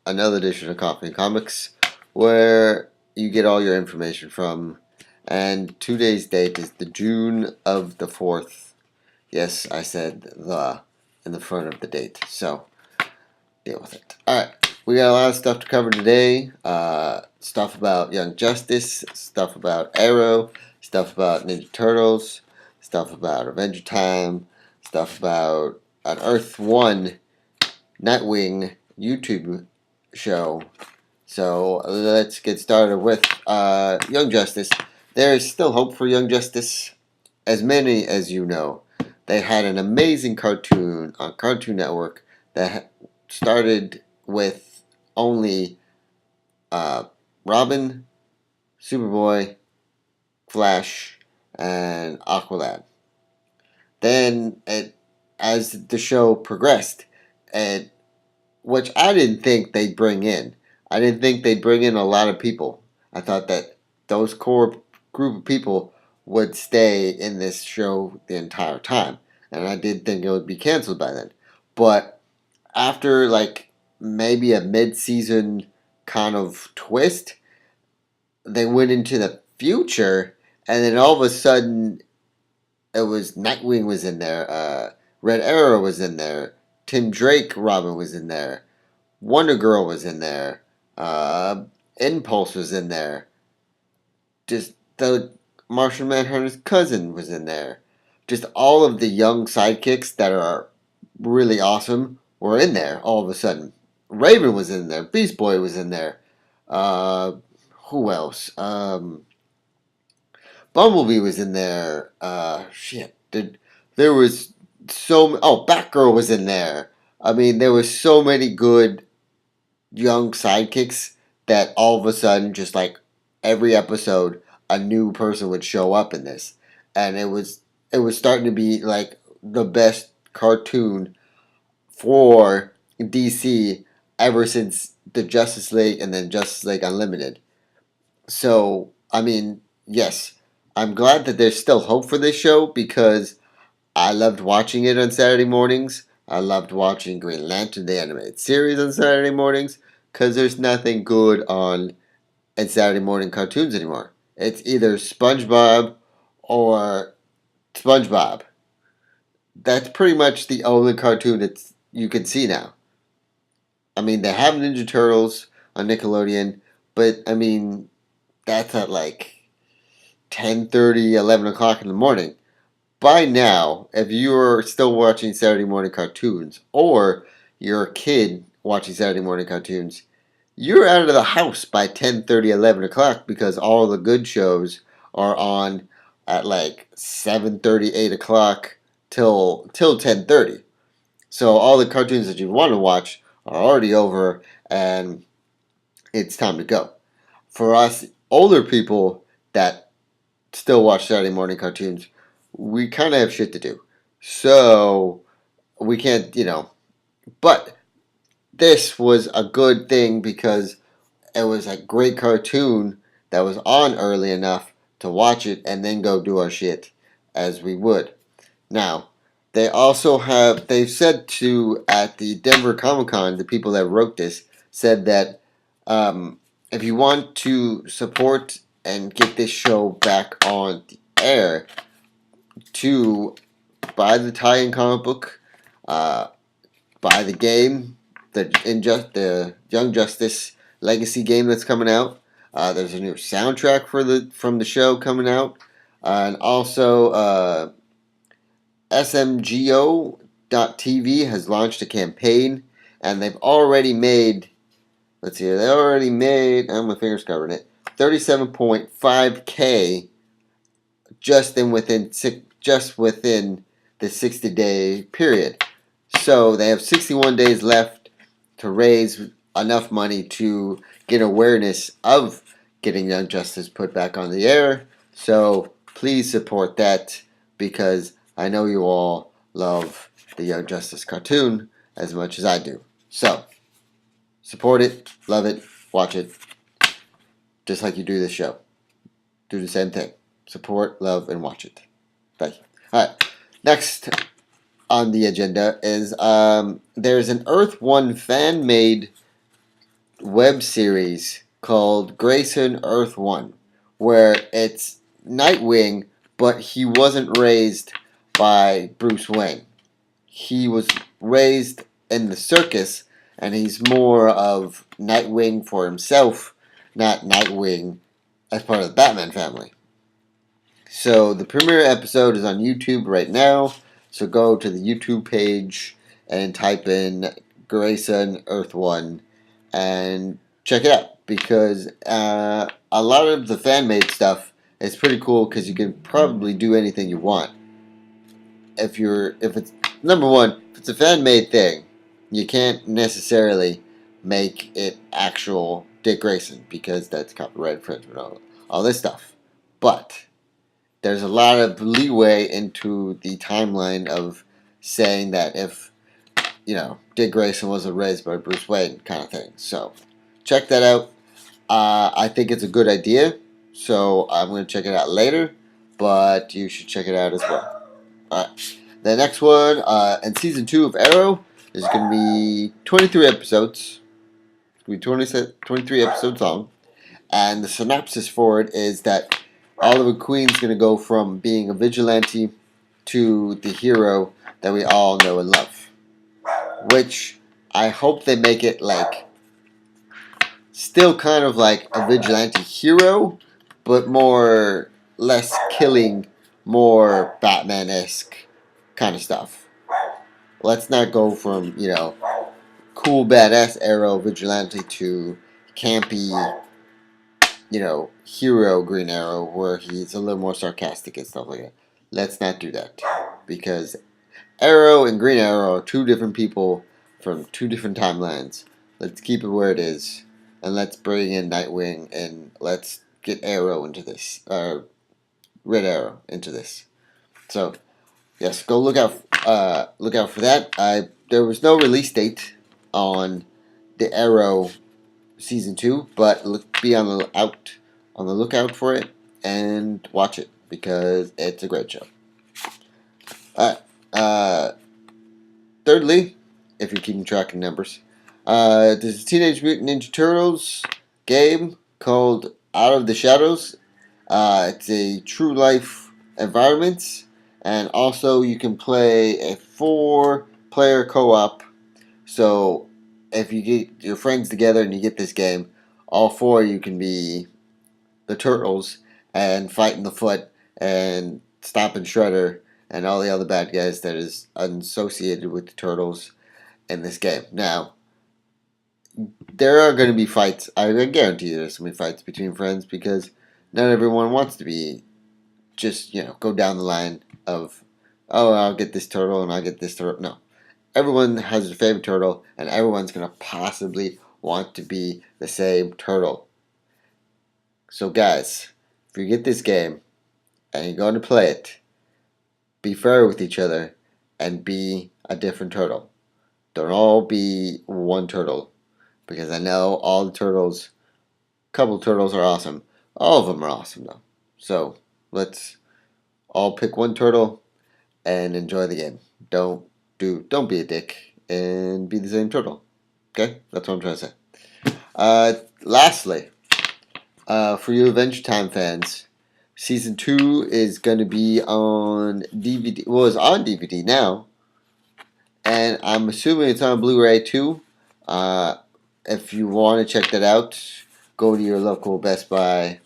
another edition of Coffee and Comics, where you get all your information from. And today's date is the June of the 4th. Yes, I said the in the front of the date, so deal with it. Alright, we got a lot of stuff to cover today. Stuff about Young Justice, stuff about Arrow, stuff about Ninja Turtles, stuff about Adventure Time, stuff about an Earth 1 NightWing YouTube show. So let's get started with Young Justice. There is still hope for Young Justice. As many as you know, they had an amazing cartoon on Cartoon Network that started with only Robin, Superboy, Flash, and Aqualad. Then, as the show progressed, which I didn't think they'd bring in. I didn't think they'd bring in a lot of people. I thought that those core group of people would stay in this show the entire time. And I did think it would be canceled by then. But after maybe a mid-season kind of twist, they went into the future, and then all of a sudden it was Nightwing was in there, Red Arrow was in there, Tim Drake Robin was in there, Wonder Girl was in there, Impulse was in there, just the Martian Manhunter's cousin was in there. Just all of the young sidekicks that are really awesome were in there all of a sudden. Raven was in there, Beast Boy was in there. Who else? Bumblebee was in there. There was Batgirl was in there. I mean, there was so many good young sidekicks that all of a sudden, just like every episode, a new person would show up in this, and it was starting to be like the best cartoon for DC ever since the Justice League and then Justice League Unlimited. So, I mean, yes, I'm glad that there's still hope for this show because I loved watching it on Saturday mornings. I loved watching Green Lantern, the animated series, on Saturday mornings because there's nothing good on in Saturday morning cartoons anymore. It's either SpongeBob or SpongeBob. That's pretty much the only cartoon that you can see now. I mean, they have Ninja Turtles on Nickelodeon, but I mean, that's at like 10:30, 11 o'clock in the morning. By now, if you're still watching Saturday morning cartoons, or you're a kid watching Saturday morning cartoons, you're out of the house by 10:30, 11 o'clock because all the good shows are on at like 7:30, 8 o'clock till 10:30. So all the cartoons that you want to watch are already over and it's time to go. For us older people that still watch Saturday morning cartoons, we kind of have shit to do. So we can't, but this was a good thing because it was a great cartoon that was on early enough to watch it and then go do our shit as we would. Now, they've said at the Denver Comic Con, the people that wrote this said that if you want to support and get this show back on the air, to buy the tie-in comic book, buy the game, the Young Justice Legacy game that's coming out. There's a new soundtrack from the show coming out, and also SMGO.TV has launched a campaign, and they've already made. Let's see, they already made. My fingers covering it. 37.5K just within the 60-day period. So they have 61 days left to raise enough money to get awareness of getting Young Justice put back on the air. So please support that because I know you all love the Young Justice cartoon as much as I do. So support it, love it, watch it, just like you do this show. Do the same thing. Support, love, and watch it. Thank you. All right. Next on the agenda is there's an Earth 1 fan-made web series called Grayson Earth 1, where it's Nightwing, but he wasn't raised by Bruce Wayne. He was raised in the circus, and he's more of Nightwing for himself, not Nightwing as part of the Batman family. So the premiere episode is on YouTube right now. So go to the YouTube page and type in Grayson Earth 1 and check it out, because a lot of the fan made stuff is pretty cool, because you can probably do anything you want. If it's number one, if it's a fan made thing, you can't necessarily make it actual Dick Grayson, because that's copyright infringement, all this stuff. But there's a lot of leeway into the timeline of saying that if, Dick Grayson wasn't raised by Bruce Wayne, kind of thing. So check that out. I think it's a good idea, so I'm going to check it out later, but you should check it out as well. Alright. The next one, in season 2 of Arrow, is going to be 23 episodes. It's going to be 23 episodes long. And the synopsis for it is that Oliver Queen's going to go from being a vigilante to the hero that we all know and love. Which I hope they make it like still kind of like a vigilante hero, but less killing, more Batman-esque kind of stuff. Let's not go from, cool badass Arrow vigilante to campy, hero Green Arrow, where he's a little more sarcastic and stuff like that. Let's not do that, because Arrow and Green Arrow are two different people from two different timelines. Let's keep it where it is, and let's bring in Nightwing, and let's get Arrow into this, Red Arrow into this. So, yes, go look out for that. There was no release date on the Arrow season 2, but be on the lookout for it and watch it, because it's a great show. Alright. Thirdly, if you're keeping track of numbers, there's a Teenage Mutant Ninja Turtles game called Out of the Shadows. It's a true life environment, and also you can play a 4-player co-op. So if you get your friends together and you get this game, all 4 of you can be the Turtles and fighting the Foot and stopping Shredder and all the other bad guys that is associated with the Turtles in this game. Now, there are going to be fights. I guarantee you there's going to be fights between friends, because not everyone wants to be just, go down the line of, oh, I'll get this turtle and I'll get this turtle. No. Everyone has a favorite turtle, and everyone's going to possibly want to be the same turtle. So guys, if you get this game and you're going to play it, be fair with each other and be a different turtle. Don't all be one turtle, because I know all the turtles, a couple of turtles are awesome. All of them are awesome though. So let's all pick one turtle and enjoy the game. Don't be a dick and be the same turtle. Okay? That's what I'm trying to say. Lastly, for you Adventure Time fans, season 2 is going to be on DVD. Well, it's on DVD now, and I'm assuming it's on Blu-ray too. If you want to check that out, go to your local Best Buy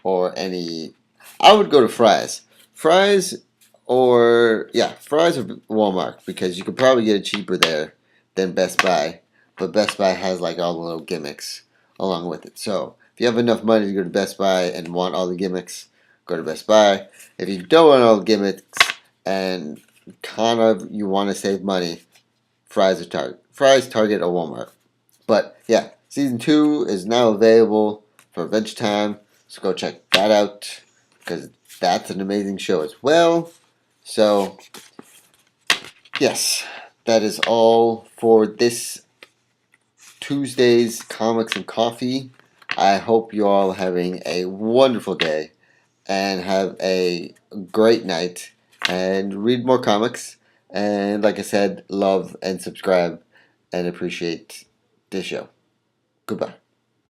or any. I would go to Fry's. Fry's or Walmart, because you could probably get it cheaper there than Best Buy. But Best Buy has like all the little gimmicks along with it. So if you have enough money to go to Best Buy and want all the gimmicks, go to Best Buy. If you don't want all the gimmicks and kind of you want to save money, Fry's, Target, or Walmart. But yeah, season 2 is now available for Adventure Time, so go check that out, because that's an amazing show as well. So yes, that is all for this Tuesday's Comics and Coffee. I hope you all having a wonderful day and have a great night, and read more comics, and like I said, love and subscribe and appreciate this show. Goodbye.